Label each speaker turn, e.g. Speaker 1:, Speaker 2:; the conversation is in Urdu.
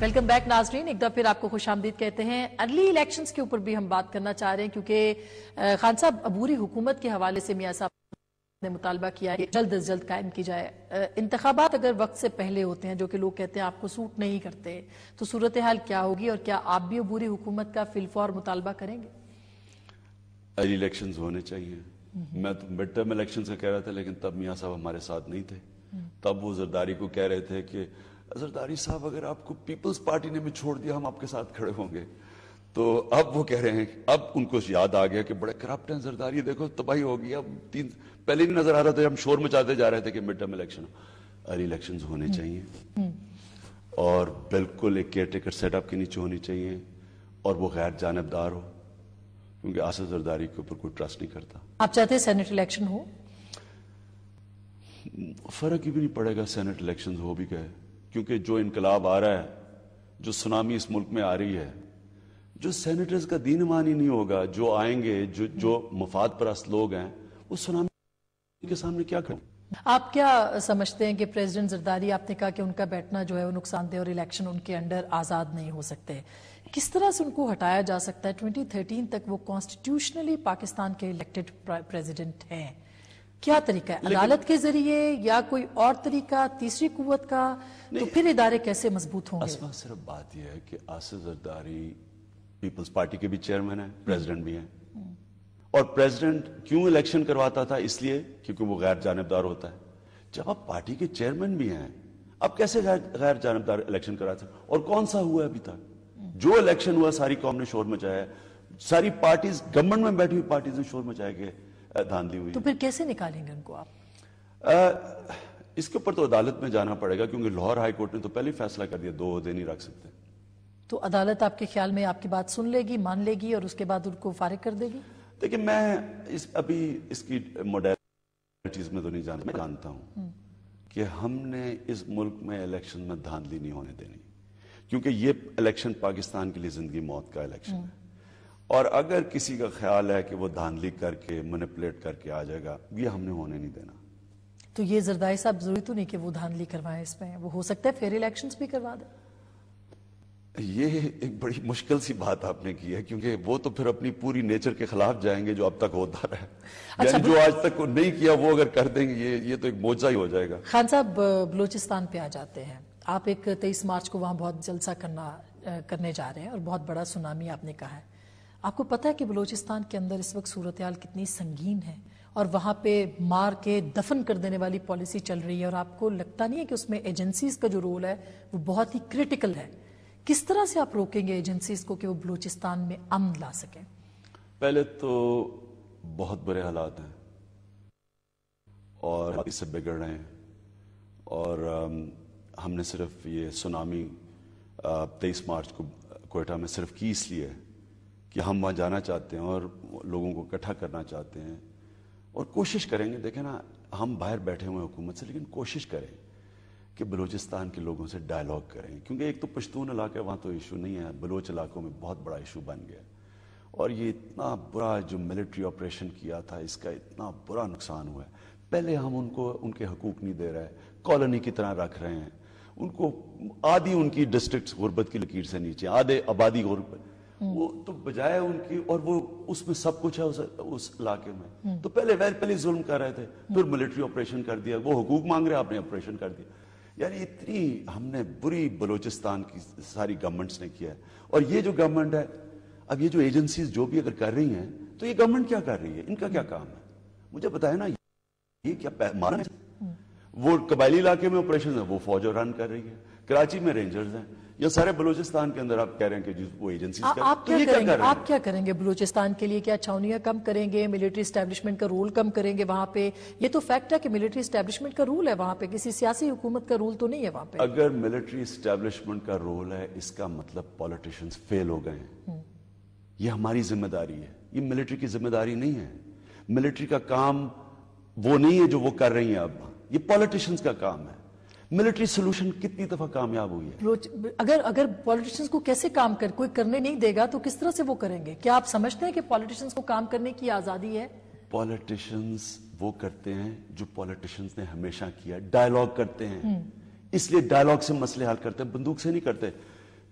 Speaker 1: ویلکم بیک ناظرین، ایک دفعہ پھر آپ کو خوش آمدید کہتے ہیں۔ ارلی الیکشنز کے اوپر بھی ہم بات کرنا چاہ رہے ہیں کیونکہ خان صاحب عبوری حکومت کے حوالے سے میاں صاحب نے مطالبہ کیا ہے کہ جلد از جلد قائم کی جائے۔ انتخابات اگر وقت سے پہلے ہوتے ہیں جو کہ لوگ کہتے ہیں آپ کو سوٹ نہیں کرتے، تو صورتحال کیا ہوگی اور کیا آپ بھی عبوری حکومت کا فی الفور مطالبہ کریں گے؟
Speaker 2: ارلی الیکشنز ہونے چاہیے۔ میں تو مڈ ٹرم الیکشنز کا کہہ رہا تھا، لیکن تب میاں صاحب ہمارے ساتھ نہیں تھے۔ تب وہ زرداری کو کہہ رہے تھے کہ زرداری صاحب اگر آپ کو پیپلز پارٹی نے بھی چھوڑ دیا ہم آپ کے ساتھ کھڑے ہوں گے۔ تو اب وہ کہہ رہے ہیں، اب ان کو یاد آ گیا کہ بڑے کرپٹ ہیں زرداری، دیکھو تباہی ہو گئی۔ اب پہلے نہیں نظر آ رہا تھا، ہم شور مچاتے جا رہے تھے کہ mid term election early elections ہونے چاہیے، اور بالکل ایک کیئر ٹیکر سیٹ اپ کے نیچے ہونی چاہیے، اور وہ غیر جانبدار ہو، کیونکہ آصف زرداری کے اوپر کوئی ٹرسٹ نہیں کرتا۔
Speaker 1: آپ چاہتے ہیں سینٹ الیکشن ہو؟
Speaker 2: فرق ہی بھی نہیں پڑے گا سینٹ الیکشنز ہو بھی گئے، کیونکہ جو انقلاب آ رہا ہے، جو سونامی اس ملک میں آ رہی ہے، جو سینیٹرز کا دین ایمان ہی نہیں ہوگا، جو آئیں گے، جو مفاد پرست لوگ ہیں، وہ سونامی کے سامنے کیا کریں؟
Speaker 1: آپ کیا سمجھتے ہیں کہ پریزیڈنٹ زرداری، آپ نے کہا کہ ان کا بیٹھنا جو ہے وہ نقصان دہ اور الیکشن ان کے انڈر آزاد نہیں ہو سکتے، کس طرح سے ان کو ہٹایا جا سکتا ہے؟ 2013 تک وہ کانسٹیٹیوشنلی پاکستان کے الیکٹڈ پریزیڈنٹ ہیں، کیا طریقہ ہے؟ عدالت کے ذریعے یا کوئی اور طریقہ، تیسری قوت کا؟ تو پھر ادارے کیسے مضبوط ہوں گے؟
Speaker 2: اسما صرف بات یہ ہے کہ آصف زرداری پیپلز پارٹی کے بھی چیئرمین ہیں، پریزیڈنٹ بھی ہیں، اور پریزیڈنٹ کیوں الیکشن کرواتا تھا؟ اس لیے کیونکہ وہ غیر جانبدار ہوتا ہے۔ جب آپ پارٹی کے چیئرمین بھی ہیں، آپ کیسے غیر جانبدار الیکشن کراتے ہیں؟ اور کون سا ہوا ہے ابھی تک؟ جو الیکشن ہوا ساری قوم نے شور مچایا ہے، ساری پارٹیز، گورنمنٹ میں بیٹھی ہوئی پارٹیز نے شور مچایا کہ دھاندلی ہوئی۔
Speaker 1: تو پھر کیسے نکالیں گے ان کو آپ؟
Speaker 2: اس کے اوپر تو عدالت میں جانا پڑے گا، کیونکہ لاہور ہائی کورٹ نے تو پہلے ہی فیصلہ کر دیا 2 عہدے نہیں رکھ سکتے۔
Speaker 1: تو عدالت آپ کے خیال میں آپ کی بات سن لے گی، مان لے گی، اور اس کے بعد ان کو فارغ کر دے گی؟
Speaker 2: دیکھیں، میں ابھی اس کی موڈیلٹیز میں تو نہیں جانتا، میں جانتا ہوں کہ ہم نے اس ملک میں الیکشن میں دھاندلی نہیں ہونے دینی، کیونکہ یہ الیکشن پاکستان کے لیے زندگی موت کا الیکشن ہے، اور اگر کسی کا خیال ہے کہ وہ دھاندلی کر کے مینیپولیٹ کر کے آ جائے گا، یہ ہم نے ہونے نہیں دینا۔
Speaker 1: تو یہ زرداری صاحب ضروری تو نہیں کہ وہ دھاندلی کروائیں، اس میں وہ ہو سکتا ہے فیئر الیکشنز بھی کروا دیں؟
Speaker 2: یہ ایک بڑی مشکل سی بات آپ نے کی ہے، کیونکہ وہ تو پھر اپنی پوری نیچر کے خلاف جائیں گے جو اب تک ہوتا رہا ہے، یعنی جو آج تک نہیں کیا وہ اگر کر دیں گے، یہ تو ایک معجزہ ہی ہو جائے گا۔
Speaker 1: خان صاحب، بلوچستان پہ آ جاتے ہیں آپ، ایک 23 مارچ کو وہاں بہت جلسہ کرنے جا رہے ہیں، اور بہت بڑا سونامی آپ نے کہا ہے۔ آپ کو پتہ ہے کہ بلوچستان کے اندر اس وقت صورتحال کتنی سنگین ہے، اور وہاں پہ مار کے دفن کر دینے والی پالیسی چل رہی ہے، اور آپ کو لگتا نہیں ہے کہ اس میں ایجنسیز کا جو رول ہے وہ بہت ہی کریٹیکل ہے؟ کس طرح سے آپ روکیں گے ایجنسیز کو کہ وہ بلوچستان میں امن لا سکیں؟
Speaker 2: پہلے تو بہت برے حالات ہیں اور اس سے بگڑ رہے ہیں، اور ہم نے صرف یہ سونامی 23 مارچ کو کوئٹہ میں صرف کی اس لیے کہ ہم وہاں جانا چاہتے ہیں اور لوگوں کو اکٹھا کرنا چاہتے ہیں، اور کوشش کریں گے۔ دیکھیں نا، ہم باہر بیٹھے ہوئے حکومت سے، لیکن کوشش کریں کہ بلوچستان کے لوگوں سے ڈائیلاگ کریں، کیونکہ ایک تو پشتون علاقہ ہے، وہاں تو ایشو نہیں ہے، بلوچ علاقوں میں بہت بڑا ایشو بن گیا، اور یہ اتنا برا جو ملٹری آپریشن کیا تھا، اس کا اتنا برا نقصان ہوا ہے۔ پہلے ہم ان کو ان کے حقوق نہیں دے رہے، کالونی کی طرح رکھ رہے ہیں ان کو، آدھی ان کی ڈسٹرکٹس غربت کی لکیر سے نیچے، آدھے آبادی غربت، وہ تو بجائے ان کی، اور وہ اس میں سب کچھ ہے اس علاقے میں، تو پہلے ظلم کر رہے تھے، پھر ملٹری آپریشن کر دیا، وہ حقوق مانگ رہے، آپ نے آپریشن کر دیا۔ یعنی اتنی ہم نے بری بلوچستان کی ساری گورنمنٹس نے کیا ہے، اور یہ جو گورنمنٹ ہے، اب یہ جو ایجنسیز جو بھی اگر کر رہی ہیں، تو یہ گورنمنٹ کیا کر رہی ہے؟ ان کا کیا کام ہے؟ مجھے بتائیں نا، یہ کیا مارا ہے؟ وہ قبائلی علاقے میں آپریشن ہے، وہ فوج رن کر رہی ہے، کراچی میں رینجرز ہیں، یا سارے بلوچستان کے اندر آپ کہہ رہے ہیں کہ وہ ایجنسیز کر رہے ہیں،
Speaker 1: آپ کیا کریں گے بلوچستان کے لیے؟ کیا چھاونیاں کم کریں گے؟ ملٹری اسٹیبلشمنٹ کا رول کم کریں گے وہاں پہ؟ یہ تو فیکٹ ہے کہ ملٹری اسٹیبلشمنٹ کا رول ہے وہاں پہ، کسی سیاسی حکومت کا رول تو نہیں ہے وہاں پہ۔
Speaker 2: اگر ملٹری اسٹیبلشمنٹ کا رول ہے، اس کا مطلب پولیٹیشنز فیل ہو گئے ہیں، یہ ہماری ذمہ داری ہے، یہ ملٹری کی ذمہ داری نہیں ہے۔ ملٹری کا کام وہ نہیں ہے جو وہ کر رہی ہیں اب، یہ پولیٹیشنز کا کام ہے۔ ملٹری سولوشن کتنی دفعہ کامیاب ہوئی ہے؟
Speaker 1: اگر پولیٹیشنز کو کیسے کام کوئی کرنے نہیں دے گا تو کس طرح سے وہ کریں گے؟ کیا آپ سمجھتے ہیں کہ پولیٹیشنز کو کام کرنے کی آزادی ہے؟
Speaker 2: پولیٹیشنز وہ کرتے ہیں جو پولیٹیشنز نے ہمیشہ کیا، ڈائیلاگ کرتے ہیں، اس لیے ڈائیلاگ سے مسئلے حل کرتے ہیں، بندوق سے نہیں کرتے۔